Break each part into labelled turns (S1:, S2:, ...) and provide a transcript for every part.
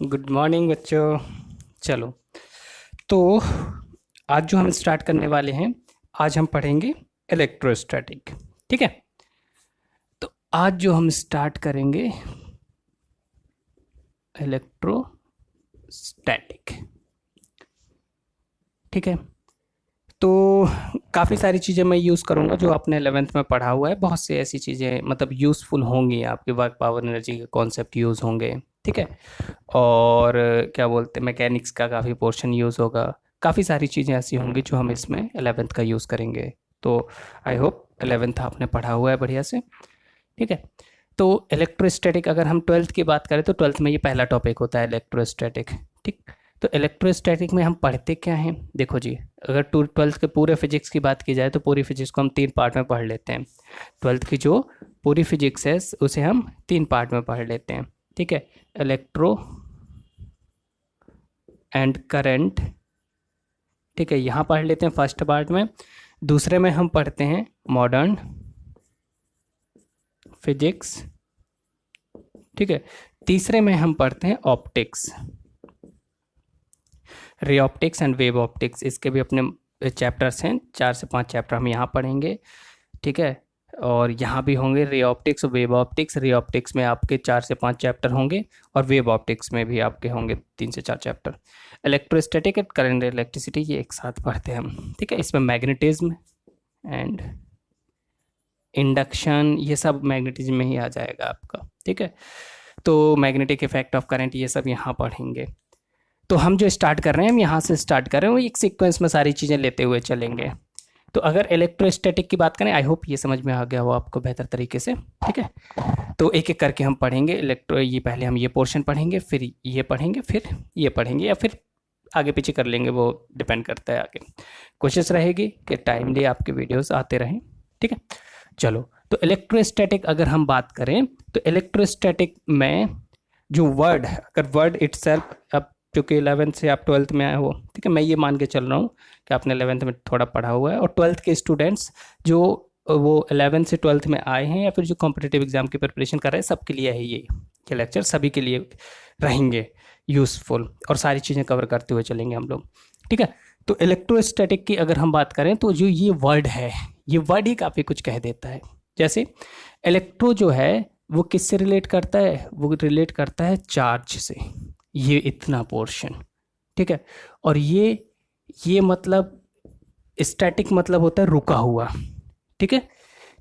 S1: Good morning बच्चों। चलो, तो आज जो हम स्टार्ट करने वाले हैं, आज हम पढ़ेंगे इलेक्ट्रोस्टैटिक। ठीक है। तो आज जो हम स्टार्ट करेंगे इलेक्ट्रोस्टैटिक। ठीक है। तो काफ़ी सारी चीज़ें मैं यूज़ करूँगा जो आपने 11th में पढ़ा हुआ है। बहुत सी ऐसी चीज़ें मतलब यूज़फुल होंगी, आपके वर्क पावर एनर्जी के कॉन्सेप्ट यूज़ होंगे। ठीक है। और क्या बोलते हैं, मैकेनिक्स का काफ़ी पोर्शन यूज़ होगा। काफ़ी सारी चीज़ें ऐसी होंगी जो हम इसमें 11th का यूज़ करेंगे। तो आई होप 11th आपने पढ़ा हुआ है बढ़िया से। ठीक है। तो इलेक्ट्रोस्टैटिक, अगर हम 12th की बात करें तो 12th में ये पहला टॉपिक होता है इलेक्ट्रोस्टैटिक। ठीक। तो इलेक्ट्रोस्टैटिक में हम पढ़ते क्या हैं, देखो जी। अगर 12th के पूरे फिजिक्स की बात की जाए तो पूरी फिजिक्स को हम 3 पार्ट में पढ़ लेते हैं। 12th की जो पूरी फिजिक्स है उसे हम 3 पार्ट में पढ़ लेते हैं। ठीक है। Electro and current. ठीक है, यहाँ पढ़ लेते हैं फर्स्ट पार्ट में। दूसरे में हम पढ़ते हैं मॉडर्न फिजिक्स। ठीक है। तीसरे में हम पढ़ते हैं optics, ray optics and wave optics. इसके भी अपने चैप्टर्स हैं, 4 से 5 चैप्टर हम यहाँ पढ़ेंगे। ठीक है। और यहाँ भी होंगे रे ऑप्टिक्स और वेव ऑप्टिक्स। रे ऑप्टिक्स में आपके 4 से 5 चैप्टर होंगे और वेव ऑप्टिक्स में भी आपके होंगे 3 से 4 chapter. Electrostatic and current electricity ये एक साथ पढ़ते हैं हम। ठीक है। इसमें मैग्नेटिज्म एंड इंडक्शन ये सब मैग्नेटिज्म में ही आ जाएगा आपका। ठीक है। तो मैग्नेटिक इफेक्ट ऑफ करंट ये सब यहाँ पढ़ेंगे। तो हम जो स्टार्ट कर रहे हैं, हम यहाँ से स्टार्ट कर रहे हैं, वो एक सीक्वेंस में सारी चीज़ें लेते हुए चलेंगे। तो अगर इलेक्ट्रोस्टैटिक की बात करें, आई होप ये समझ में आ गया हो आपको बेहतर तरीके से। ठीक है। तो एक एक करके हम पढ़ेंगे इलेक्ट्रो। ये पहले हम ये पोर्शन पढ़ेंगे, फिर ये पढ़ेंगे, फिर ये पढ़ेंगे, या फिर आगे पीछे कर लेंगे, वो डिपेंड करता है आगे। कोशिश रहेगी कि टाइमली आपके वीडियोस आते रहें। ठीक है। चलो, तो इलेक्ट्रोस्टैटिक अगर हम बात करें तो इलेक्ट्रोस्टैटिक में जो वर्ड है, अगर वर्ड इटसेल्फ, अब चूंकि 11th से आप 12th में आए हो, ठीक है, मैं ये मान के चल रहा हूँ कि आपने 11th में थोड़ा पढ़ा हुआ है, और 12th के स्टूडेंट्स जो वो 11th से 12th में आए हैं या फिर जो कॉम्पिटिटिव एग्जाम की प्रिपरेशन कर रहे हैं, सबके लिए है ये लेक्चर, सभी के लिए रहेंगे यूज़फुल, और सारी चीज़ें कवर करते हुए चलेंगे हम लोग। ठीक है। तो इलेक्ट्रोस्टैटिक की अगर हम बात करें तो जो ये वर्ड है, ये वर्ड ही काफ़ी कुछ कह देता है। जैसे इलेक्ट्रो जो है वो किससे रिलेट करता है, वो रिलेट करता है चार्ज से, ये इतना पोर्शन। ठीक है। और ये मतलब स्टैटिक मतलब होता है रुका हुआ। ठीक है।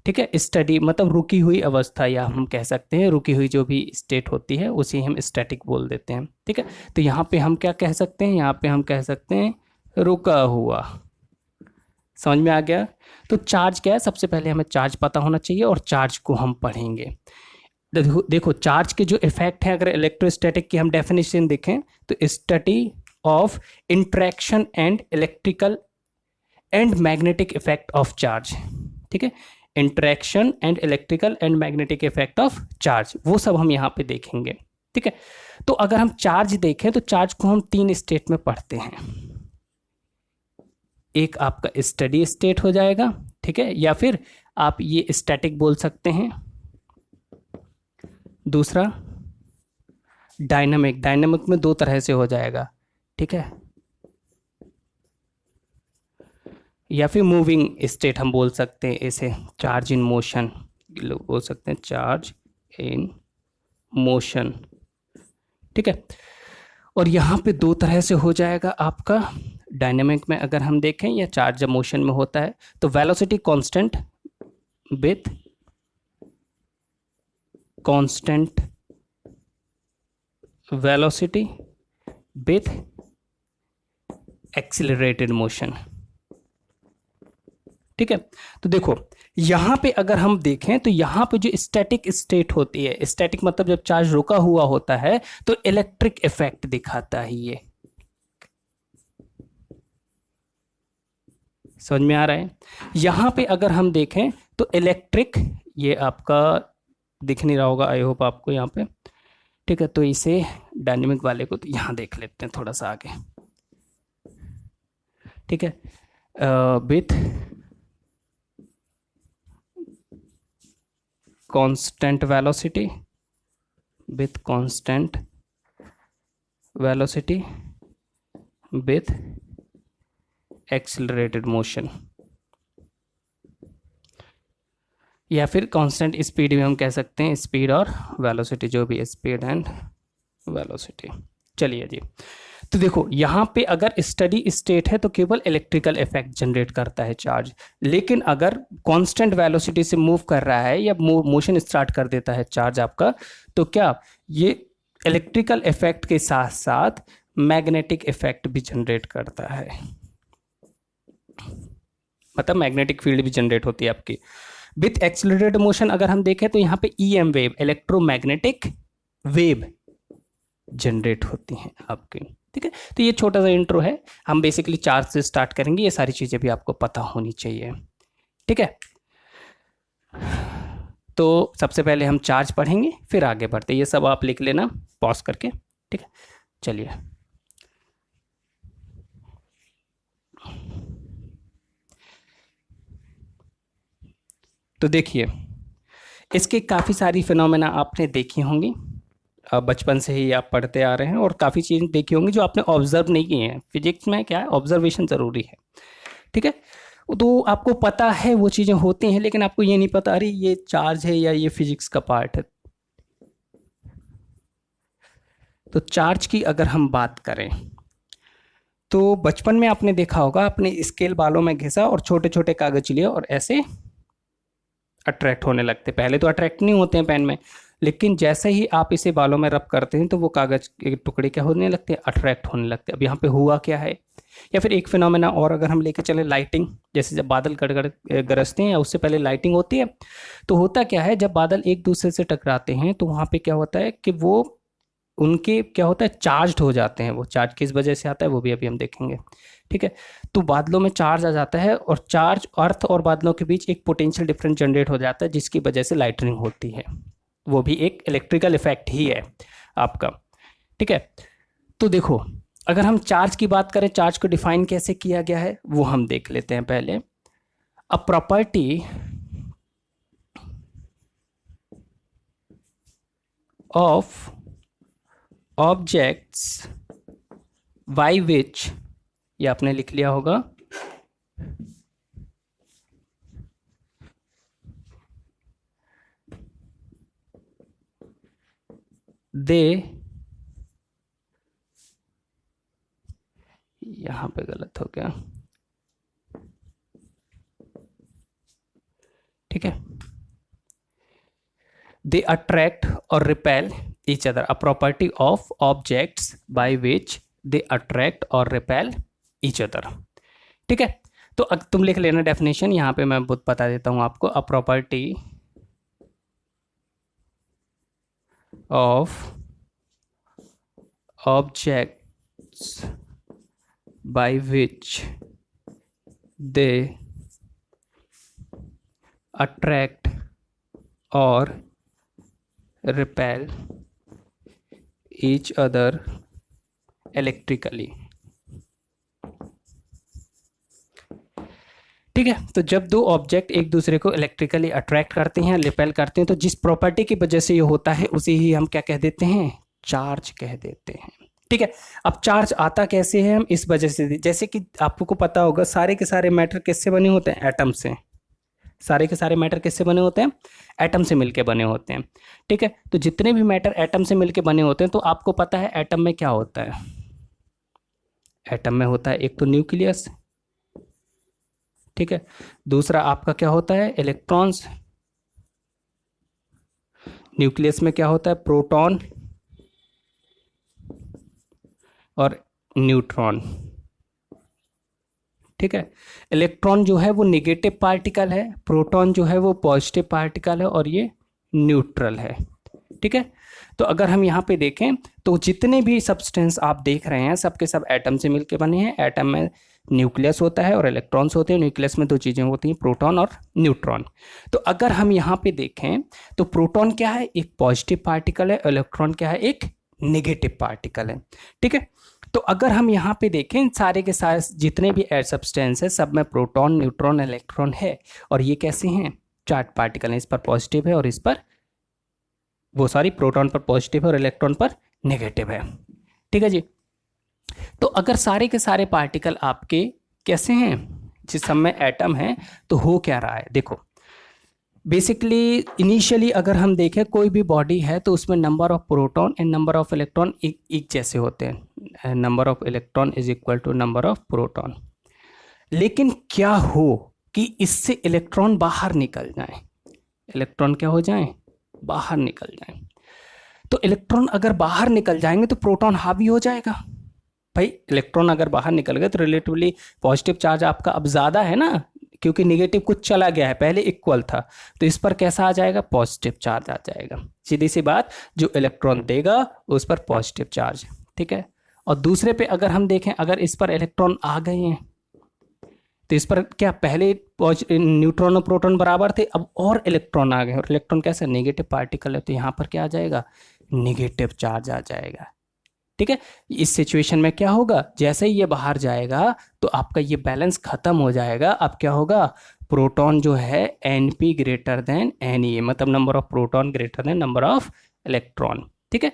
S1: ठीक है। स्टडी मतलब रुकी हुई अवस्था, या हम कह सकते हैं रुकी हुई जो भी स्टेट होती है उसी हम स्टैटिक बोल देते हैं। ठीक है। तो यहाँ पे हम क्या कह सकते हैं, यहाँ पे हम कह सकते हैं रुका हुआ। समझ में आ गया। तो चार्ज क्या है, सबसे पहले हमें चार्ज पता होना चाहिए और चार्ज को हम पढ़ेंगे। देखो चार्ज के जो इफेक्ट है, अगर इलेक्ट्रोस्टैटिक की हम डेफिनेशन देखें तो study of interaction and electrical and magnetic effect of charge. ठीक है। Interaction and electrical and magnetic effect of charge, वो सब हम यहाँ पे देखेंगे। ठीक है। तो अगर हम चार्ज देखें तो चार्ज को हम 3 स्टेट में पढ़ते हैं। एक आपका स्टडी स्टेट हो जाएगा, ठीक है, या फिर आप ये स्टैटिक बोल सकते हैं। दूसरा डायनामिक, डायनामिक में 2 तरह से हो जाएगा। ठीक है। या फिर मूविंग स्टेट हम बोल सकते हैं इसे, चार्ज इन मोशन बोल सकते हैं, चार्ज इन मोशन। ठीक है। और यहाँ पे 2 तरह से हो जाएगा आपका। डायनामिक में अगर हम देखें या चार्ज जब मोशन में होता है तो velocity constant with constant velocity with accelerated motion. ठीक है। तो देखो यहां पे अगर हम देखें तो यहां पे जो स्टैटिक स्टेट होती है, स्टैटिक मतलब जब चार्ज रुका हुआ होता है तो इलेक्ट्रिक इफेक्ट दिखाता है ये। समझ में आ रहा है। यहां पे अगर हम देखें तो इलेक्ट्रिक, ये आपका दिख नहीं रहा होगा आई होप आपको यहाँ पे। ठीक है। तो इसे डायनेमिक वाले को तो यहां देख लेते हैं थोड़ा सा आगे। ठीक है। With constant velocity, with constant velocity with accelerated motion, या फिर कांस्टेंट स्पीड भी हम कह सकते हैं, स्पीड और वेलोसिटी, जो भी स्पीड एंड वेलोसिटी। चलिए जी, तो देखो यहाँ पे अगर स्टडी स्टेट है तो केवल इलेक्ट्रिकल इफेक्ट जनरेट करता है चार्ज, लेकिन अगर कांस्टेंट वेलोसिटी से मूव कर रहा है या मोशन स्टार्ट कर देता है चार्ज आपका, तो क्या ये इलेक्ट्रिकल इफेक्ट के साथ साथ मैग्नेटिक इफेक्ट भी जनरेट करता है, मतलब मैग्नेटिक फील्ड भी जनरेट होती है आपकी। विथ एक्सिलरेटेड मोशन अगर हम देखें तो यहाँ पे EM wave, electromagnetic wave generate होती हैं आपकी। ठीक है, तो ये छोटा सा इंट्रो है, हम बेसिकली चार्ज से स्टार्ट करेंगे, ये सारी चीजें भी आपको पता होनी चाहिए। ठीक है, तो सबसे पहले हम चार्ज पढ़ेंगे, फिर आगे बढ़ते, ये सब आप लिख लेना पॉज करके। ठीक है, चलिए तो देखिए, इसके काफ़ी सारी फिनोमेना आपने देखी होंगी, बचपन से ही आप पढ़ते आ रहे हैं, और काफ़ी चीज़ें देखी होंगी जो आपने ऑब्जर्व नहीं की हैं। फिजिक्स में क्या है, ऑब्जर्वेशन ज़रूरी है। ठीक है, तो आपको पता है वो चीज़ें होती हैं, लेकिन आपको ये नहीं पता अरे ये चार्ज है या ये फिजिक्स का पार्ट है। तो चार्ज की अगर हम बात करें तो बचपन में आपने देखा होगा, अपने स्केल बालों में घिसा और छोटे छोटे कागज लिए और ऐसे अट्रैक्ट होने लगते। पहले तो अट्रैक्ट नहीं होते हैं पेन में, लेकिन जैसे ही आप इसे बालों में रब करते हैं तो वो कागज के टुकड़े क्या होने लगते हैं, अट्रैक्ट होने लगते हैं। अब यहाँ पे हुआ क्या है, या फिर एक फिनोमेना और अगर हम लेके चले, लाइटिंग, जैसे जब बादल गड़गड़ गरजते हैं या उससे पहले लाइटिंग होती है, तो होता क्या है, जब बादल एक दूसरे से टकराते हैं तो वहाँ पे क्या होता है कि वो उनके क्या होता है, चार्ज्ड हो जाते हैं। वो चार्ज किस वजह से आता है वो भी अभी हम देखेंगे। ठीक है, तो बादलों में चार्ज आ जाता है और चार्ज अर्थ और बादलों के बीच एक पोटेंशियल डिफरेंस जनरेट हो जाता है, जिसकी वजह से लाइटनिंग होती है। वो भी एक इलेक्ट्रिकल इफेक्ट ही है आपका। ठीक है, तो देखो अगर हम चार्ज की बात करें, चार्ज को डिफाइन कैसे किया गया है वो हम देख लेते हैं पहले। A property of objects by which, ये आपने लिख लिया होगा, दे, यहां पे गलत हो गया। ठीक है, दे अट्रैक्ट और repel each other, a property of objects by which they attract और रिपेल ईच अदर। ठीक है, तो तुम लिख लेना डेफिनेशन, यहां पे मैं बहुत बता देता हूं आपको। A property of objects by which they attract और repel each other electrically। ठीक है, तो जब दो ऑब्जेक्ट एक दूसरे को इलेक्ट्रिकली अट्रैक्ट करते हैं, रिपेल करते हैं, तो जिस प्रॉपर्टी की वजह से ये होता है उसे ही हम क्या कह देते हैं, चार्ज कह देते हैं। ठीक है, अब चार्ज आता कैसे है, हम इस वजह से, जैसे कि आपको पता होगा सारे के सारे मैटर किससे बने होते हैं, एटम से। सारे के सारे मैटर किससे बने होते हैं, एटम से मिलके बने होते हैं। ठीक है, तो जितने भी मैटर एटम से मिलके बने होते हैं, तो आपको पता है एटम में क्या होता है, एटम में होता है एक तो न्यूक्लियस, ठीक है, दूसरा आपका क्या होता है, इलेक्ट्रॉन्स, न्यूक्लियस में क्या होता है, प्रोटॉन और न्यूट्रॉन। ठीक है, इलेक्ट्रॉन जो है वो नेगेटिव पार्टिकल है, प्रोटॉन जो है वो पॉजिटिव पार्टिकल है, और ये न्यूट्रल है। ठीक है, तो अगर हम यहाँ पे देखें तो जितने भी सब्सटेंस आप देख रहे हैं सबके सब एटम से मिलके बने हैं। एटम में न्यूक्लियस होता है और इलेक्ट्रॉन्स होते हैं। न्यूक्लियस में दो चीज़ें होती हैं, प्रोटॉन और न्यूट्रॉन। तो अगर हम यहाँ पे देखें तो प्रोटॉन क्या है, एक पॉजिटिव पार्टिकल है, इलेक्ट्रॉन क्या है, एक नेगेटिव पार्टिकल है। ठीक है, तो अगर हम यहाँ पे देखें सारे के सारे जितने भी एयर सब्सटेंस है सब में प्रोटॉन, न्यूट्रॉन, इलेक्ट्रॉन है, और ये कैसे हैं, चार्ज पार्टिकल है। इस पर पॉजिटिव है और इस पर, वो सॉरी, प्रोटॉन पर पॉजिटिव है और इलेक्ट्रॉन पर नेगेटिव है। ठीक है जी। तो अगर सारे के सारे पार्टिकल आपके कैसे हैं, जिस सब में एटम है, तो हो क्या रहा है देखो। बेसिकली इनिशियली अगर हम देखें कोई भी बॉडी है तो उसमें number of proton and number of electron एक जैसे होते हैं, number of electron is equal to number of proton. लेकिन क्या हो कि इससे इलेक्ट्रॉन बाहर निकल जाए, इलेक्ट्रॉन क्या हो जाए, बाहर निकल जाए। तो इलेक्ट्रॉन अगर बाहर निकल जाएंगे तो प्रोटॉन हावी हो जाएगा। भाई इलेक्ट्रॉन अगर बाहर निकल गए तो रिलेटिवली पॉजिटिव चार्ज आपका अब ज़्यादा है ना, क्योंकि निगेटिव कुछ चला गया है, पहले इक्वल था, तो इस पर कैसा आ जाएगा, पॉजिटिव चार्ज आ जाएगा। सीधी सी बात, जो इलेक्ट्रॉन देगा उस पर पॉजिटिव चार्ज, ठीक है। और दूसरे पे अगर हम देखें, अगर इस पर इलेक्ट्रॉन आ गए हैं तो इस पर क्या, पहले न्यूट्रॉन और प्रोटॉन बराबर थे, अब और इलेक्ट्रॉन आ गए, और इलेक्ट्रॉन कैसा नेगेटिव पार्टिकल है, तो यहाँ पर क्या आ जाएगा, नेगेटिव चार्ज आ जाएगा, ठीक है। इस सिचुएशन में क्या होगा, जैसे ही ये बाहर जाएगा तो आपका ये बैलेंस खत्म हो जाएगा। अब क्या होगा, प्रोटॉन जो है Np ग्रेटर देन Ne, मतलब number of proton greater than number of electron, ठीक है।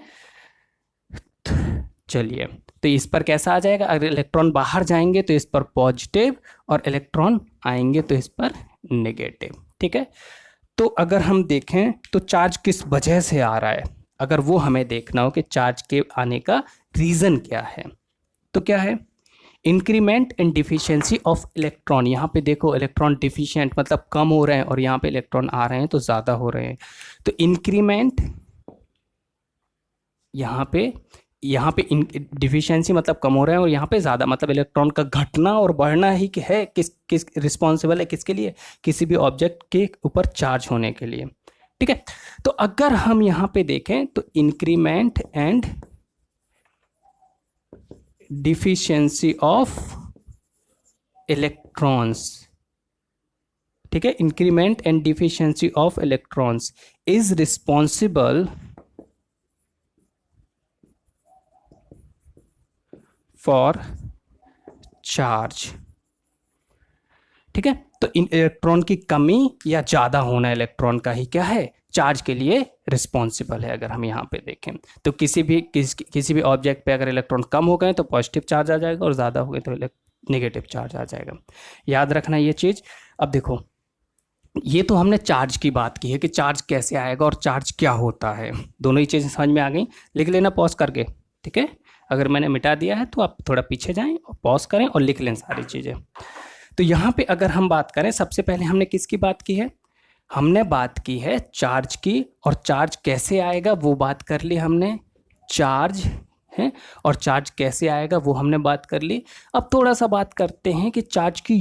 S1: चलिए, तो इस पर कैसा आ जाएगा, अगर इलेक्ट्रॉन बाहर जाएंगे तो इस पर पॉजिटिव, और इलेक्ट्रॉन आएंगे तो इस पर नेगेटिव, ठीक है। तो अगर हम देखें तो चार्ज किस वजह से आ रहा है, अगर वो हमें देखना हो कि चार्ज के आने का रीज़न क्या है, तो क्या है, increment and deficiency of electron. यहाँ पे देखो इलेक्ट्रॉन डिफिशियंट मतलब कम हो रहे हैं, और यहाँ पे इलेक्ट्रॉन आ रहे हैं तो ज़्यादा हो रहे हैं। तो इंक्रीमेंट, यहाँ पे डिफिशियंसी मतलब कम हो रहे हैं, और यहाँ पे ज़्यादा मतलब इलेक्ट्रॉन का घटना और बढ़ना ही है, किस रिस्पॉन्सिबल है किसके लिए, किसी भी ऑब्जेक्ट के ऊपर चार्ज होने के लिए, ठीक है। तो अगर हम यहाँ पे देखें तो increment and deficiency of electrons, ठीक है, increment and deficiency of electrons is responsible for charge, ठीक है। तो इन इलेक्ट्रॉन की कमी या ज़्यादा होना इलेक्ट्रॉन का ही क्या है, चार्ज के लिए रिस्पॉन्सिबल है। अगर हम यहाँ पे देखें तो किसी भी ऑब्जेक्ट पे अगर इलेक्ट्रॉन कम हो गए तो पॉजिटिव चार्ज आ जाएगा, और ज़्यादा हो गए तो नेगेटिव चार्ज आ जाएगा, याद रखना ये चीज़। अब देखो, ये तो हमने चार्ज की बात की है कि चार्ज कैसे आएगा और चार्ज क्या होता है, दोनों ही चीज़ें समझ में आ गई। लिख लेना पॉज करके, ठीक है। अगर मैंने मिटा दिया है तो आप थोड़ा पीछे जाएं और पॉज करें और लिख लें सारी चीज़ें। तो यहाँ पे अगर हम बात करें, सबसे पहले हमने किसकी बात की है, हमने बात की है चार्ज की, और चार्ज कैसे आएगा वो बात कर ली हमने, चार्ज है, और चार्ज कैसे आएगा वो हमने बात कर ली। अब थोड़ा सा बात करते हैं कि चार्ज की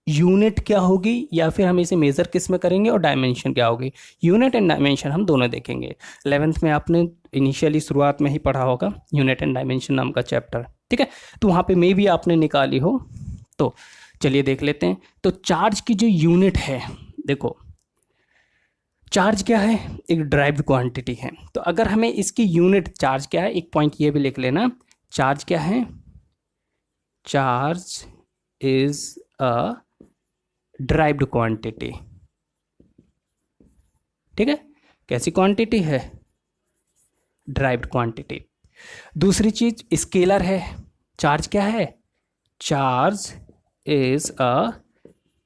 S1: यूनिट क्या होगी, या फिर हम इसे मेज़र किस में करेंगे, और डायमेंशन क्या होगी। यूनिट एंड डायमेंशन हम दोनों देखेंगे। 11th में आपने इनिशियली शुरुआत में ही पढ़ा होगा यूनिट एंड डायमेंशन नाम का चैप्टर, ठीक है। तो वहाँ पे मे भी आपने निकाली हो, तो चलिए देख लेते हैं। तो चार्ज की जो यूनिट है, देखो चार्ज क्या है, एक ड्राइव्ड क्वांटिटी है। तो अगर हमें इसकी यूनिट चार्ज क्या है, एक पॉइंट ये भी लिख लेना, चार्ज क्या है, charge is a derived quantity, ठीक है। कैसी क्वांटिटी है, ड्राइव्ड क्वांटिटी। दूसरी चीज स्केलर है, चार्ज क्या है, charge is a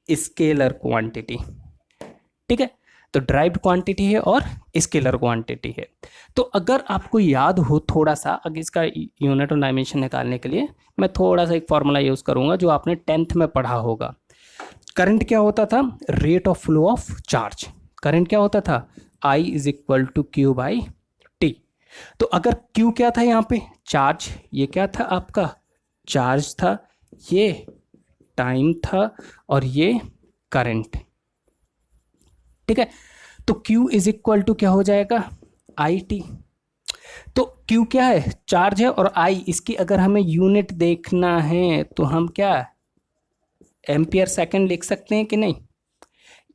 S1: scalar quantity, ठीक है। तो ड्राइव्ड क्वांटिटी है और स्केलर क्वांटिटी है। तो अगर आपको याद हो थोड़ा सा, अगर इसका यूनिट और डायमेंशन निकालने के लिए मैं थोड़ा सा एक फॉर्मूला यूज़ करूंगा जो आपने 10th में पढ़ा होगा। करंट क्या होता था, rate of flow of charge. Current क्या होता था, I is equal to Q by T. तो अगर Q क्या था यहाँ पे, चार्ज, ये क्या था आपका, चार्ज था, ये टाइम था, और ये करंट, ठीक है। तो Q इज इक्वल टू क्या हो जाएगा, आई टी। तो Q क्या है, चार्ज है, और I इसकी अगर हमें यूनिट देखना है तो हम क्या एम्पियर सेकंड लिख सकते हैं कि नहीं,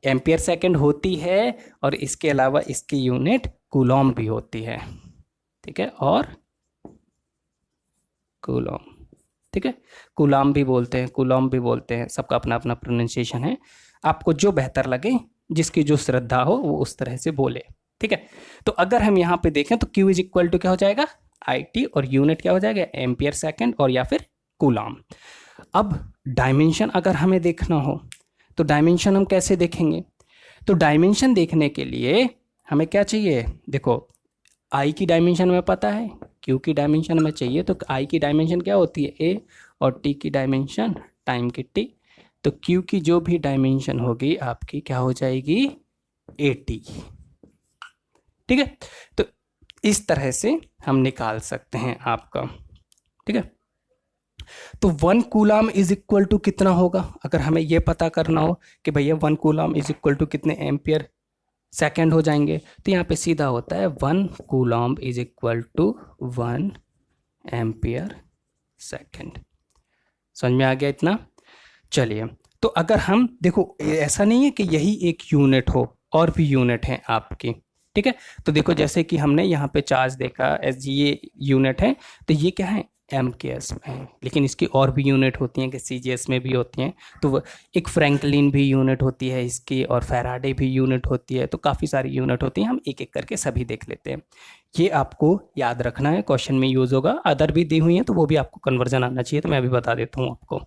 S1: एम्पियर सेकंड होती है, और इसके अलावा इसकी यूनिट कूलॉम भी होती है, ठीक है, और कूलॉम, ठीक है। कूलॉम भी बोलते हैं, कूलॉम भी बोलते हैं, सबका अपना अपना प्रोनाउंसिएशन है, आपको जो बेहतर लगे, जिसकी जो श्रद्धा हो वो उस तरह से बोले, ठीक है। तो अगर हम यहाँ पे देखें तो Q इज इक्वल टू क्या हो जाएगा, IT और यूनिट क्या हो जाएगा एम्पियर सेकेंड और या फिर कूलाम। अब डायमेंशन अगर हमें देखना हो तो डायमेंशन हम कैसे देखेंगे? तो डायमेंशन देखने के लिए हमें क्या चाहिए? देखो I की डायमेंशन हमें पता है, Q की डायमेंशन हमें चाहिए, तो I की डायमेंशन क्या होती है A और T की डायमेंशन टाइम की T, तो Q की जो भी डायमेंशन होगी आपकी क्या हो जाएगी 80। ठीक है, तो इस तरह से हम निकाल सकते हैं आपका। ठीक है, तो 1 कूलाम इज इक्वल टू कितना होगा? अगर हमें यह पता करना हो कि भैया 1 कूलाम इज इक्वल टू कितने एम्पियर सेकेंड हो जाएंगे, तो यहाँ पे सीधा होता है 1 coulomb is equal to 1 ampere second. समझ में आ गया इतना? चलिए, तो अगर हम देखो ऐसा नहीं है कि यही एक यूनिट हो, और भी यूनिट हैं आपकी। ठीक है, तो देखो जैसे कि हमने यहाँ पे चार्ज देखा एस ये यूनिट है, तो ये क्या है MKS में है, लेकिन इसकी और भी यूनिट होती हैं कि CGS में भी होती हैं, तो एक फ्रैंकलिन भी यूनिट होती है इसकी, और फैराडे भी यूनिट होती है, तो काफ़ी सारी यूनिट होती हैं। हम एक एक करके सभी देख लेते हैं। ये आपको याद रखना है, क्वेश्चन में यूज़ होगा। अदर भी दी हुई हैं तो वो भी आपको कन्वर्जन आना चाहिए, तो मैं अभी बता देता हूँ आपको।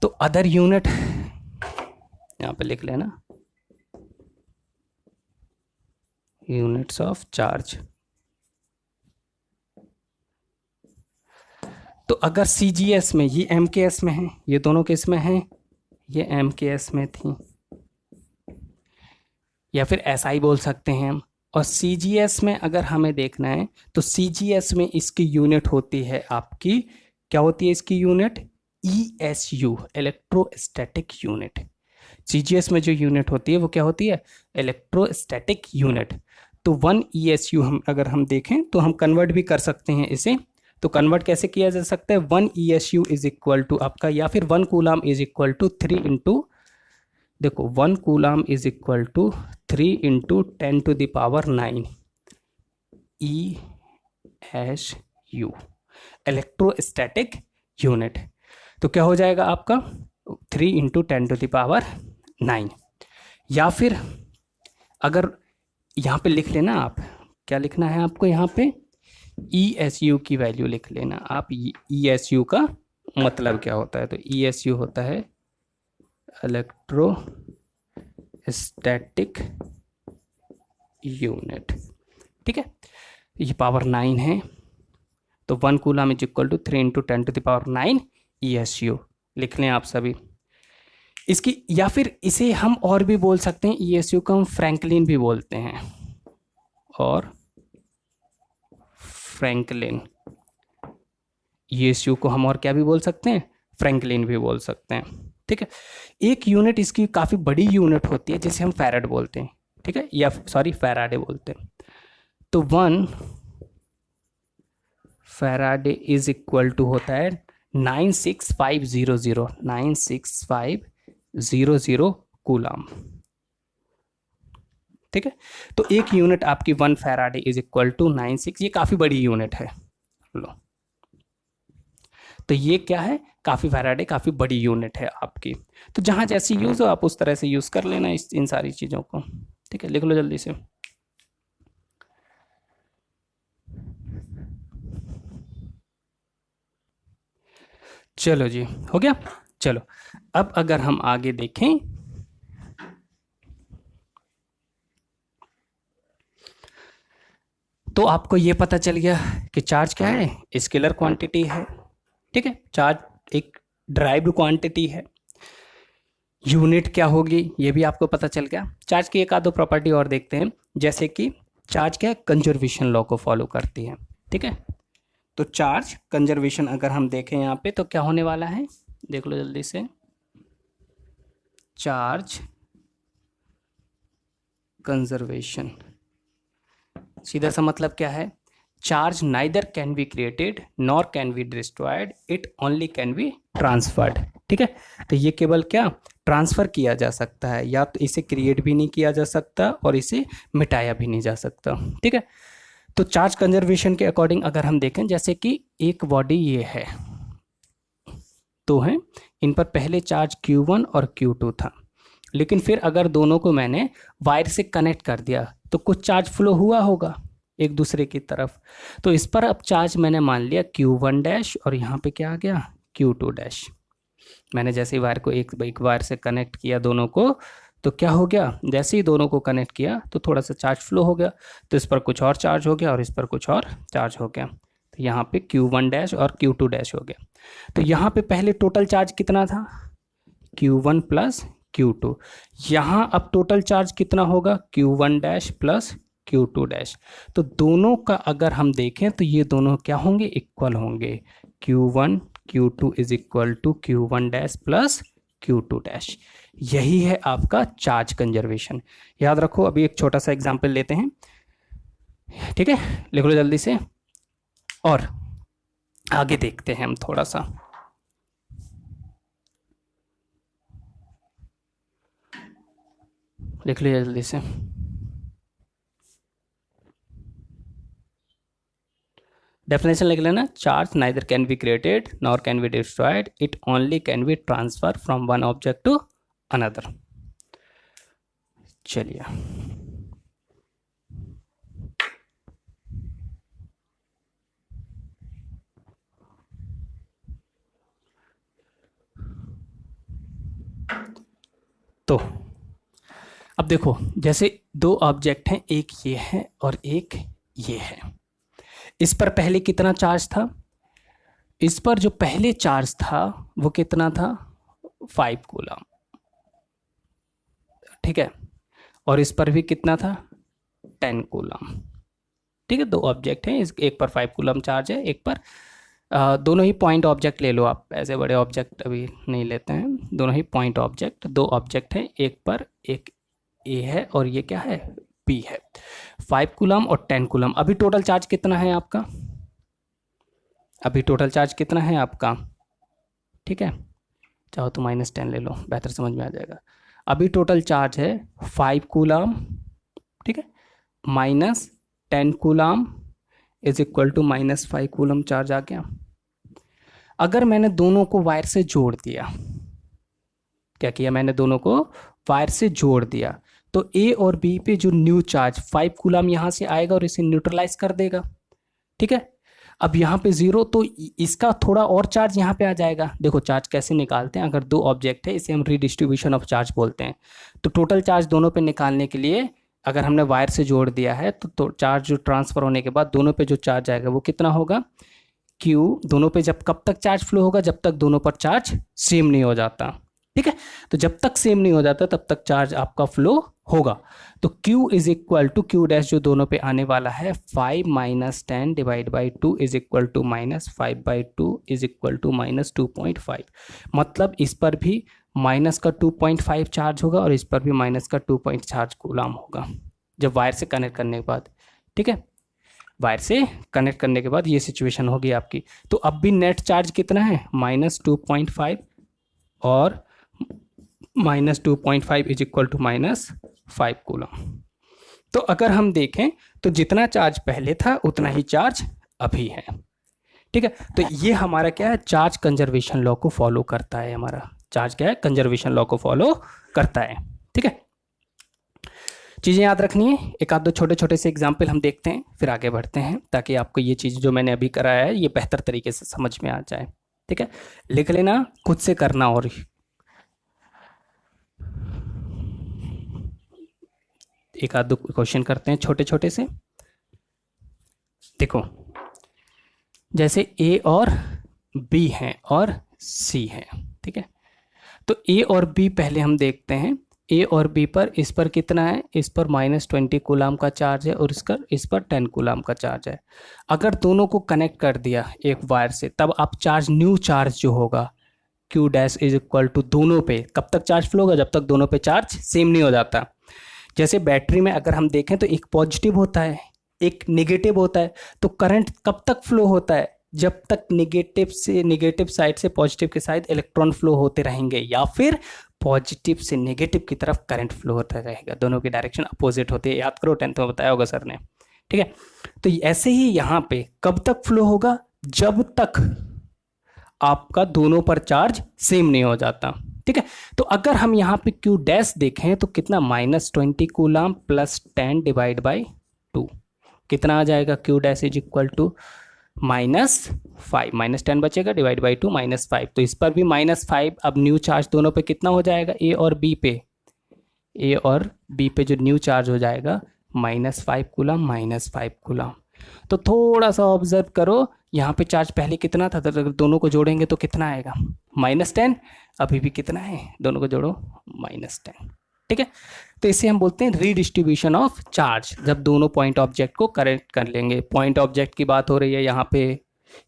S1: तो अदर यूनिट यहाँ पे लिख लेना, यूनिट्स ऑफ चार्ज। तो अगर CGS में, ये MKS में है, ये दोनों किस में हैं? ये MKS में थी, या फिर SI बोल सकते हैं हम। और CGS में अगर हमें देखना है तो CGS में इसकी यूनिट होती है आपकी, क्या होती है इसकी unit? ESU, electrostatic unit. CGS में जो यूनिट होती है वो क्या होती है? Electrostatic unit. तो 1 ESU हम अगर हम देखें तो हम कन्वर्ट भी कर सकते हैं इसे। तो कन्वर्ट कैसे किया जा सकता है? 1 ESU इज इक्वल टू आपका, या फिर 1 coulomb is equal to 3 into, देखो 1 coulomb is equal to 3 into 10 to the power 9 ESU, electrostatic unit. तो क्या हो जाएगा आपका 3 इंटू 10 टू द पावर 9। या फिर अगर यहाँ पे लिख लेना, आप क्या लिखना है आपको यहाँ पे? ESU की वैल्यू लिख लेना आप। ESU का मतलब क्या होता है? तो ESU होता है इलेक्ट्रोस्टैटिक यूनिट। ठीक है, ये पावर 9 है, तो 1 coulomb is equal to 3 into 10 to the power 9 ESU लिख लें आप सभी इसकी। या फिर इसे हम और भी बोल सकते हैं, ESU को हम फ्रैंकलिन भी बोलते हैं, और फ्रैंकलिन, ESU को हम और क्या भी बोल सकते हैं? फ्रैंकलिन भी बोल सकते हैं। ठीक है, एक यूनिट इसकी काफ़ी बड़ी यूनिट होती है जिसे हम फैराड बोलते हैं। ठीक है, या सॉरी फैराडे बोलते हैं। तो 1 फैराडे इज इक्वल टू होता है 96500 कूलाम। ठीक है, तो एक यूनिट आपकी 1 फैराडे इज इक्वल टू 96, ये काफ़ी बड़ी यूनिट है। लो, तो ये क्या है? काफ़ी फैराडे काफ़ी बड़ी यूनिट है आपकी। तो जहाँ जैसी यूज़ हो आप उस तरह से यूज़ कर लेना इन सारी चीज़ों को। ठीक है, लिख लो जल्दी से। चलो जी, हो गया। चलो, अब अगर हम आगे देखें तो आपको ये पता चल गया कि चार्ज क्या है? स्केलर क्वांटिटी है। ठीक है, चार्ज एक ड्राइव्ड क्वांटिटी है। यूनिट क्या होगी ये भी आपको पता चल गया। चार्ज की एक आधो प्रॉपर्टी और देखते हैं, जैसे कि चार्ज क्या है? कंजर्वेशन लॉ को फॉलो करती है। ठीक है, तो चार्ज कंजर्वेशन अगर हम देखें यहाँ पे तो क्या होने वाला है? देख लो जल्दी से। चार्ज कंजर्वेशन सीधा सा मतलब क्या है? Charge neither can be created nor can be destroyed, it only can be transferred. ठीक है, तो ये केवल क्या ट्रांसफ़र किया जा सकता है, या तो इसे क्रिएट भी नहीं किया जा सकता और इसे मिटाया भी नहीं जा सकता। ठीक है, तो चार्ज कंजर्वेशन के अकॉर्डिंग अगर हम देखें, जैसे कि एक बॉडी ये है, तो है इन पर पहले चार्ज Q1 और Q2 था, लेकिन फिर अगर दोनों को मैंने वायर से कनेक्ट कर दिया तो कुछ चार्ज फ्लो हुआ होगा, एक दूसरे की तरफ। तो इस पर अब चार्ज मैंने मान लिया Q1 डैश और यहाँ पे क्या आ गया Q2 डैश। मैंने जैसे ही वायर को एक वायर से कनेक्ट किया दोनों को, तो क्या हो गया, जैसे ही दोनों को कनेक्ट किया तो थोड़ा सा चार्ज फ्लो हो गया, तो इस पर कुछ और चार्ज हो गया और इस पर कुछ और चार्ज हो गया। तो यहाँ पे Q1 डैश और Q2 डैश हो गया। तो यहाँ पे पहले टोटल चार्ज कितना था, Q1 प्लस Q2। यहाँ अब टोटल चार्ज कितना होगा, Q1 dash plus Q2 dash. तो दोनों का अगर हम देखें तो ये दोनों क्या होंगे, इक्वल होंगे। Q1 Q2 is equal to Q1 dash plus Q2 dash. यही है आपका चार्ज कंजर्वेशन। याद रखो, अभी एक छोटा सा एग्जांपल लेते हैं, ठीक है, लिख लो जल्दी से और आगे देखते हैं हम थोड़ा सा। लिख लिया जल्दी से। डेफिनेशन लिख लेना, charge neither can be created nor can be destroyed, it only can be transfer from one object to another. चलिए तो अब देखो, जैसे दो ऑब्जेक्ट हैं, एक ये है और एक ये है। इस पर पहले कितना चार्ज था, इस पर जो पहले चार्ज था वो कितना था, 5 कूलम, ठीक है, और इस पर भी कितना था, 10 कूलम, ठीक है। दो ऑब्जेक्ट हैं, इस एक पर 5 कूलम चार्ज है, एक पर दोनों ही पॉइंट ऑब्जेक्ट ले लो आप, ऐसे बड़े ऑब्जेक्ट अभी नहीं लेते हैं, दोनों ही पॉइंट ऑब्जेक्ट, दो ऑब्जेक्ट हैं, एक पर एक ए है और ये क्या है, बी है। 5 कूलम और 10 कूलम। अभी टोटल चार्ज कितना है आपका, अभी टोटल चार्ज कितना है आपका, ठीक है, चाहो तो -10 ले लो, बेहतर समझ में आ जाएगा। अभी टोटल चार्ज है 5 कूलम, ठीक है, -10 coulomb is equal to -5 coulomb charge आ गया। अगर मैंने दोनों को वायर से जोड़ दिया, क्या किया मैंने, दोनों को वायर से जोड़ दिया, तो ए और बी पे जो न्यू चार्ज 5 कूलम यहाँ से आएगा और इसे न्यूट्रलाइज कर देगा, ठीक है। अब यहाँ पे 0, तो इसका थोड़ा और चार्ज यहाँ पे आ जाएगा। देखो चार्ज कैसे निकालते हैं, अगर दो ऑब्जेक्ट है इसे हम रीडिस्ट्रीब्यूशन ऑफ चार्ज बोलते हैं। तो टोटल चार्ज दोनों पे निकालने के लिए अगर हमने वायर से जोड़ दिया है तो चार्ज जो ट्रांसफर होने के बाद दोनों पे जो चार्ज आएगा वो कितना होगा, Q। दोनों पे जब कब तक चार्ज फ्लो होगा, जब तक दोनों पर चार्ज सेम नहीं हो जाता, ठीक है। तो जब तक सेम नहीं हो जाता तब तक चार्ज आपका फ्लो होगा। तो Q is equal to Q dash जो दोनों पे आने वाला है 5 - 10 divide by 2 is equal to -5/2 is equal to -2.5। मतलब इस पर भी माइनस का 2.5 चार्ज होगा और इस पर भी माइनस का 2 चार्ज कूलम होगा जब वायर से कनेक्ट करने के बाद, ठीक है। वायर से कनेक्ट करने के बाद ये सिचुएशन होगी आपकी। तो अब भी नेट चार्ज कितना है, -2.5 और -2.5 इज इक्वल टू -5 कूलम। तो अगर हम देखें तो जितना चार्ज पहले था उतना ही चार्ज अभी है, ठीक है। तो ये हमारा क्या है, चार्ज कंजर्वेशन लॉ को फॉलो करता है। हमारा चार्ज क्या है, कंजर्वेशन लॉ को फॉलो करता है, ठीक है। चीज़ें याद रखनी है। एक आध दो छोटे छोटे से एग्जाम्पल हम देखते हैं, फिर आगे बढ़ते हैं, ताकि आपको ये चीज़ जो मैंने अभी कराया है ये बेहतर तरीके से समझ में आ जाए, ठीक है। लिख लेना, खुद से करना। और एक आध दो क्वेश्चन करते हैं छोटे छोटे से। देखो, जैसे ए और बी हैं और सी है, ठीक है। तो ए और बी पहले हम देखते हैं। ए और बी पर, इस पर कितना है, इस पर -20 कूलम का चार्ज है और इस पर 10 कूलम का चार्ज है। अगर दोनों को कनेक्ट कर दिया एक वायर से, तब आप चार्ज, न्यू चार्ज जो होगा Q dash is equal to, दोनों पे कब तक चार्ज फ्लो होगा, जब तक दोनों पे चार्ज सेम नहीं हो जाता। जैसे बैटरी में अगर हम देखें तो एक पॉजिटिव होता है, एक नेगेटिव होता है। तो करंट कब तक फ्लो होता है, जब तक नेगेटिव साइड से पॉजिटिव के साइड इलेक्ट्रॉन फ्लो होते रहेंगे, या फिर पॉजिटिव से नेगेटिव की तरफ करंट फ्लो होता रहेगा। दोनों की डायरेक्शन अपोजिट होती है, याद करो, 10th में बताया होगा सर ने, ठीक है। तो ऐसे ही यहाँ पे कब तक फ्लो होगा, जब तक आपका दोनों पर चार्ज सेम नहीं हो जाता, ठीक है। तो अगर हम यहाँ पे Q डैश देखें तो कितना, -20 कूलम प्लस 10 डिवाइड बाई 2, कितना आ जाएगा, Q dash is equal to -5, -10 बचेगा डिवाइड बाई 2 -5, तो इस पर भी -5। अब न्यू चार्ज दोनों पे कितना हो जाएगा, ए और बी पे जो न्यू चार्ज हो जाएगा -5 कूलम -5 कूलम। तो थोड़ा सा ऑब्जर्व करो, यहाँ पे चार्ज पहले कितना था, तो अगर दोनों को जोड़ेंगे तो कितना आएगा, -10। अभी भी कितना है, दोनों को जोड़ो -10, ठीक है। तो इसे हम बोलते हैं रीडिस्ट्रीब्यूशन ऑफ चार्ज, जब दोनों पॉइंट ऑब्जेक्ट को करेक्ट कर लेंगे। पॉइंट ऑब्जेक्ट की बात हो रही है यहाँ पे,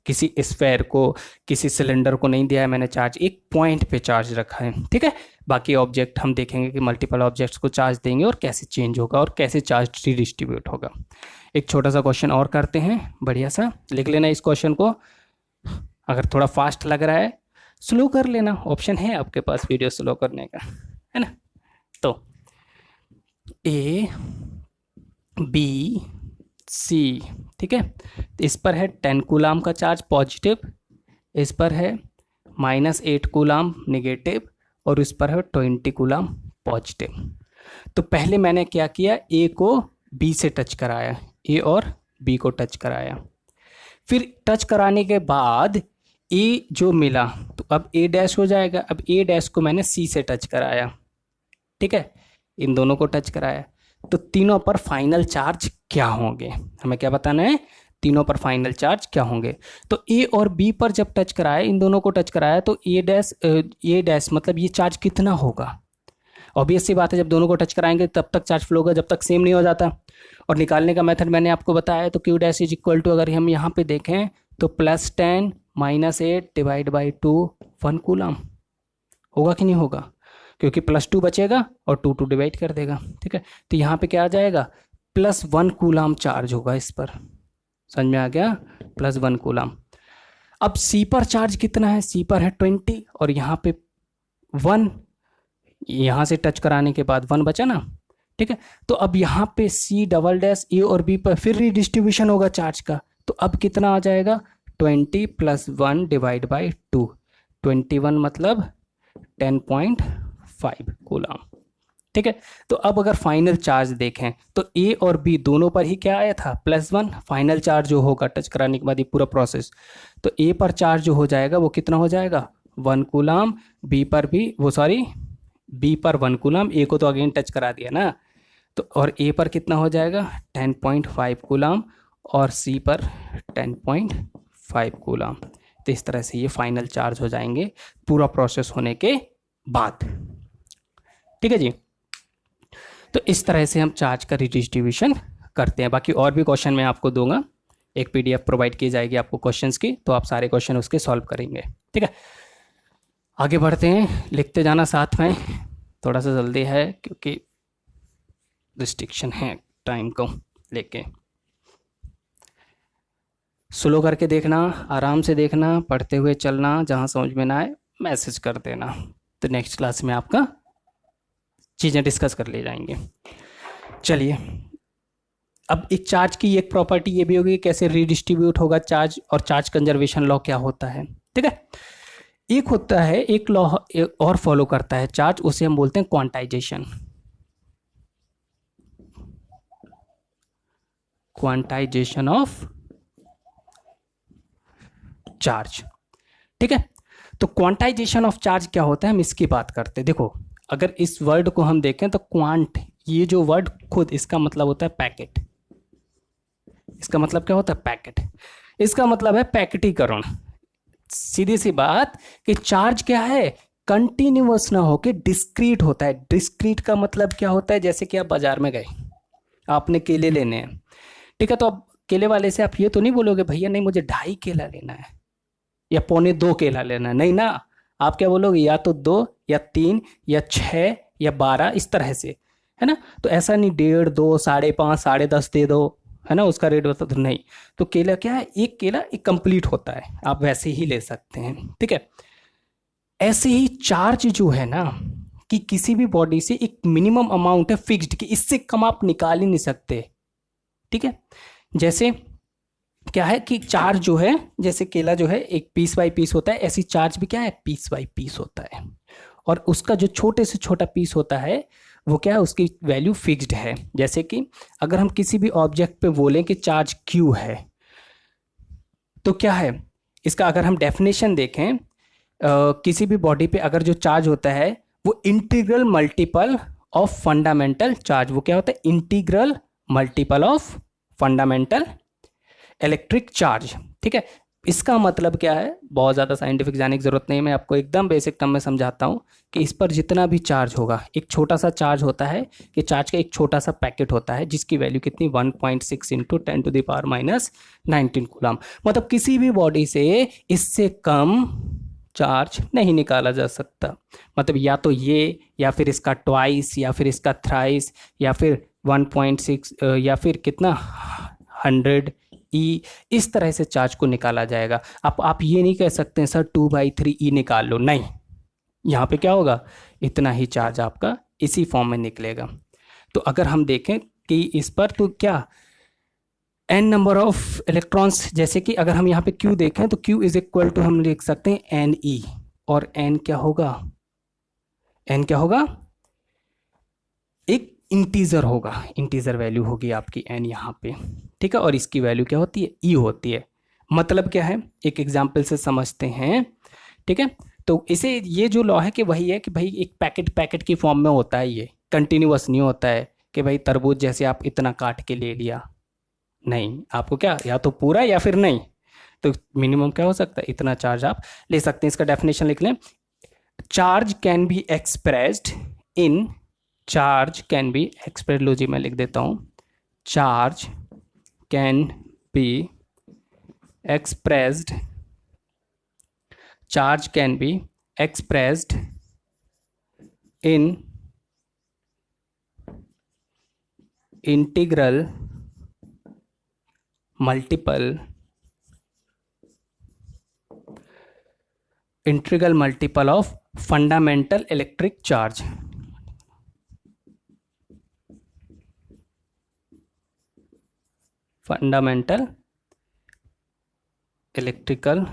S1: किसी स्फेयर को, किसी सिलेंडर को नहीं दिया है मैंने चार्ज, एक पॉइंट पे चार्ज रखा है, ठीक है। बाकी ऑब्जेक्ट हम देखेंगे कि मल्टीपल ऑब्जेक्ट्स को चार्ज देंगे और कैसे चेंज होगा और कैसे चार्ज रीडिस्ट्रीब्यूट होगा। एक छोटा सा क्वेश्चन और करते हैं, बढ़िया सा लिख लेना इस क्वेश्चन को। अगर थोड़ा फास्ट लग रहा है स्लो कर लेना, ऑप्शन है आपके पास वीडियो स्लो करने का, है ना। तो ए बी सी, ठीक है, इस पर है 10 कूलाम का चार्ज पॉजिटिव, इस पर है -8 कूलाम नेगेटिव, और इस पर है 20 कूलाम पॉजिटिव। तो पहले मैंने क्या किया, ए को बी से टच कराया, ए और बी को टच कराया, फिर टच कराने के बाद ए जो मिला तो अब ए डैश हो जाएगा। अब ए डैश को मैंने सी से टच कराया, ठीक है, इन दोनों को टच कराया, तो तीनों पर फाइनल चार्ज क्या होंगे, हमें क्या बताना है, तीनों पर फाइनल चार्ज क्या होंगे। तो ए और बी पर जब टच कराया, इन दोनों को टच कराया, तो ए डैश मतलब ये चार्ज कितना होगा। ऑब्वियस सी बात है, जब दोनों को टच कराएंगे तब तक चार्ज फ्लो होगा जब तक सेम नहीं हो जाता। और निकालने का मेथड मैंने आपको बताया, तो Q dash is equal to, अगर हम यहाँ पे देखें तो +10 -8 डिवाइड बाई 2 1 कूलम होगा कि नहीं होगा, क्योंकि +2 बचेगा और 2 डिवाइड कर देगा, ठीक है। तो यहाँ पे क्या आ जाएगा, +1 कूलम चार्ज होगा इस पर, समझ में आ गया, +1 कूलम। अब सी पर चार्ज कितना है, सी पर है 20 और यहाँ पे 1, यहाँ से टच कराने के बाद 1 बचा ना, ठीक है। तो अब यहाँ पे सी डबल डैश ए और बी पर फिर रिडिस्ट्रीब्यूशन होगा चार्ज का, तो अब कितना आ जाएगा, 20 + 1 डिवाइड बाई 2, 21 मतलब 10.5 कूलम, ठीक है। तो अब अगर फाइनल चार्ज देखें तो ए और बी दोनों पर ही क्या आया था, +1 फाइनल चार्ज जो होगा टच कराने के बाद ये पूरा प्रोसेस, तो ए पर चार्ज जो हो जाएगा वो कितना हो जाएगा, 1 कूलम, बी पर भी बी पर 1 कूलम, ए को तो अगेन टच करा दिया ना, तो और ए पर कितना हो जाएगा 10.5 कूलम और सी पर 10.5 कूलम। तो इस तरह से ये फाइनल चार्ज हो जाएंगे पूरा प्रोसेस होने के बाद, ठीक है जी। तो इस तरह से हम चार्ज का रिडिस्ट्रीब्यूशन करते हैं। बाकी और भी क्वेश्चन मैं आपको दूंगा, एक PDF प्रोवाइड की जाएगी आपको क्वेश्चंस की, तो आप सारे क्वेश्चन उसके सॉल्व करेंगे, ठीक है। आगे बढ़ते हैं, लिखते जाना साथ में, थोड़ा सा जल्दी है क्योंकि रिस्ट्रिक्शन है टाइम को लेके। स्लो करके देखना, आराम से देखना, पढ़ते हुए चलना, जहाँ समझ में ना आए मैसेज कर देना, तो नेक्स्ट क्लास में आपका चीज़ें डिस्कस कर ले जाएंगे। चलिए, अब एक चार्ज की एक प्रॉपर्टी ये भी होगी कैसे रीडिस्ट्रीब्यूट होगा चार्ज, और चार्ज कंजर्वेशन लॉ क्या होता है, ठीक है। एक होता है, एक लॉ और फॉलो करता है चार्ज, उसे हम बोलते हैं क्वांटाइजेशन, क्वांटाइजेशन ऑफ चार्ज, ठीक है। तो क्वांटाइजेशन ऑफ चार्ज क्या होता है, हम इसकी बात करते हैं। देखो, अगर इस वर्ड को हम देखें तो क्वांट, ये जो वर्ड खुद इसका मतलब होता है पैकेट, इसका मतलब क्या होता है, पैकेट, इसका मतलब है पैकेटीकरण। सीधी सी बात कि चार्ज क्या है, कंटिन्यूअस ना होके डिस्क्रीट होता है। डिस्क्रीट का मतलब क्या होता है, जैसे कि आप बाजार में गए, आपने केले लेने हैं, ठीक है, तो अब केले वाले से आप ये तो नहीं बोलोगे भैया नहीं मुझे 2.5 केला लेना है या 1.25 केला लेना है, नहीं ना, आप क्या बोलोगे, या तो 2 या 3 या 6 या 12, इस तरह से, है ना। तो ऐसा नहीं 1.5, 2, 5.5, 10.5 दे दो, है ना, उसका रेट बता दो, नहीं। तो केला क्या है, एक केला एक कंप्लीट होता है, आप वैसे ही ले सकते हैं, ठीक है। ऐसे ही चार्ज जो है ना, कि किसी भी बॉडी से एक मिनिमम अमाउंट है फिक्स्ड, कि इससे कम आप निकाल ही नहीं सकते, ठीक है। जैसे क्या है कि चार्ज जो है, जैसे केला जो है एक पीस बाय पीस होता है, ऐसी चार्ज भी क्या है, पीस बाय पीस होता है, और उसका जो छोटे से छोटा पीस होता है वो क्या है, उसकी वैल्यू फिक्स्ड है। जैसे कि अगर हम किसी भी ऑब्जेक्ट पे बोलें कि चार्ज क्यू है, तो क्या है इसका, अगर हम डेफिनेशन देखें, किसी भी बॉडी पे अगर जो चार्ज होता है वो integral multiple of fundamental charge, वो क्या होता है, integral multiple of fundamental electric charge. ठीक है, इसका मतलब क्या है, बहुत ज़्यादा साइंटिफिक जाने की जरूरत नहीं है, मैं आपको एकदम बेसिक टर्म में समझाता हूँ कि इस पर जितना भी चार्ज होगा, एक छोटा सा चार्ज होता है कि चार्ज का एक छोटा सा पैकेट होता है जिसकी वैल्यू कितनी 1.6 इंटू 10⁻⁻19 कूलम। मतलब किसी भी बॉडी से इससे कम चार्ज नहीं निकाला जा सकता। मतलब या तो ये, या फिर इसका ट्वाइस, या फिर इसका थ्राइस, या फिर 1.6, या फिर कितना 100 ई, इस तरह से चार्ज को निकाला जाएगा। आप ये नहीं कह सकते हैं सर 2/3 ई निकाल लो, नहीं, यहाँ पे क्या होगा, इतना ही चार्ज आपका इसी फॉर्म में निकलेगा। तो अगर हम देखें कि इस पर तो क्या n नंबर ऑफ इलेक्ट्रॉन्स, जैसे कि अगर हम यहाँ पे q देखें तो q इज इक्वल टू हम लिख सकते हैं n e, और n क्या होगा, n क्या होगा, एक इंटीजर होगा, इंटीजर वैल्यू होगी आपकी n यहाँ पे। ठीक है, और इसकी वैल्यू क्या होती है, e होती है। मतलब क्या है, एक एग्जाम्पल से समझते हैं। ठीक है, तो इसे, ये जो लॉ है कि वही है कि भाई एक पैकेट की फॉर्म में होता है, ये कंटिन्यूअस नहीं होता है कि भाई तरबूज जैसे आप इतना काट के ले लिया, नहीं, आपको क्या, या तो पूरा या फिर नहीं, तो मिनिमम क्या हो सकता है, इतना चार्ज आप ले सकते हैं। इसका डेफिनेशन लिख लें, charge can be expressed in, charge can be express, लो जी मैं लिख देता हूं, charge can be expressed, charge can be expressed in integral multiple of fundamental electric charge. Fundamental electrical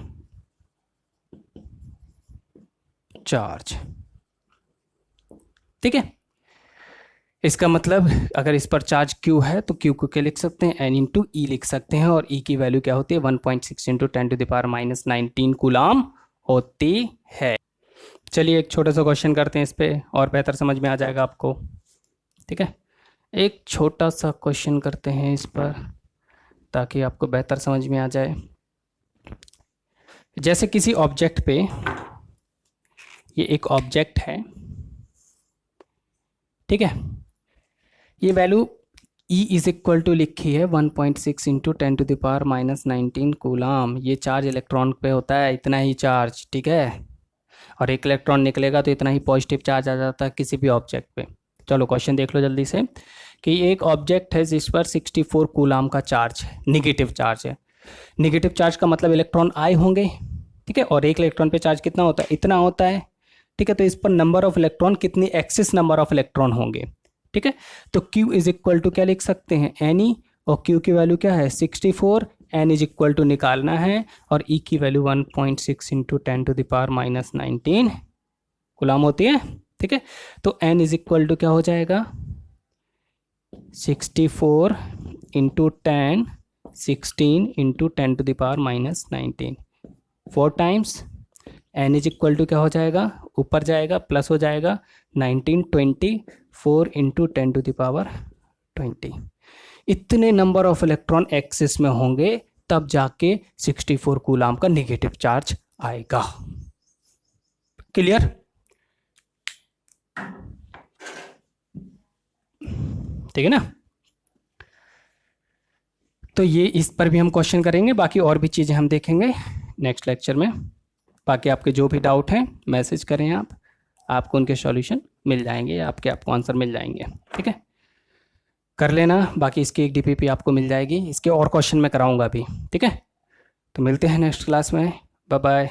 S1: charge. ठीक है, इसका मतलब अगर इस पर चार्ज Q है तो Q को क्या लिख सकते हैं, N इंटू ई लिख सकते हैं, और E की वैल्यू क्या होती है, 1.6 इंटू 10⁻⁻19 कूलम होती है। चलिए एक छोटा सा क्वेश्चन करते हैं इस पर, और बेहतर समझ में आ जाएगा आपको। ठीक है, एक छोटा सा क्वेश्चन करते हैं इस पर ताकि आपको बेहतर समझ में आ जाए। जैसे किसी ऑब्जेक्ट पे, ये एक ऑब्जेक्ट है, ठीक है, ये value E is equal to लिखी है 1.6 इंटू 10⁻⁻19 कूलम। ये चार्ज इलेक्ट्रॉन पे होता है, इतना ही चार्ज। ठीक है, और एक इलेक्ट्रॉन निकलेगा तो इतना ही पॉजिटिव चार्ज आ जाता है किसी भी ऑब्जेक्ट पे। चलो क्वेश्चन देख लो जल्दी से, कि एक ऑब्जेक्ट है जिस पर 64 कूलम का चार्ज है, निगेटिव चार्ज है। निगेटिव चार्ज का मतलब इलेक्ट्रॉन आए होंगे। ठीक है, और एक इलेक्ट्रॉन पे चार्ज कितना होता है, इतना होता है। ठीक है, तो इस पर नंबर ऑफ इलेक्ट्रॉन कितनी, एक्सिस नंबर ऑफ इलेक्ट्रॉन होंगे। ठीक है, तो Q इज इक्वल टू क्या लिख सकते हैं, NE, और Q की वैल्यू क्या है 64, N इज इक्वल टू निकालना है, और E की वैल्यू 1.6 इंटू 10⁻⁻19 कूलम होती है। ठीक है, तो N इज इक्वल टू क्या हो जाएगा, 64 into 10, 16 into 10⁻⁻19, 4 times. N is equal to क्या हो जाएगा, ऊपर जाएगा प्लस हो जाएगा 19, 24 इंटू 10⁻20। इतने नंबर ऑफ इलेक्ट्रॉन एक्सिस में होंगे तब जाके 64 कूलम का निगेटिव चार्ज आएगा। क्लियर? ठीक है ना, तो ये इस पर भी हम क्वेश्चन करेंगे, बाकी और भी चीज़ें हम देखेंगे नेक्स्ट लेक्चर में। बाकी आपके जो भी डाउट हैं मैसेज करें आप, आपको उनके सॉल्यूशन मिल जाएंगे, आपको आंसर मिल जाएंगे। ठीक है, कर लेना। बाकी इसकी एक DPP आपको मिल जाएगी, इसके और क्वेश्चन मैं कराऊंगा अभी। ठीक है, तो मिलते हैं नेक्स्ट क्लास में, बाय बाय।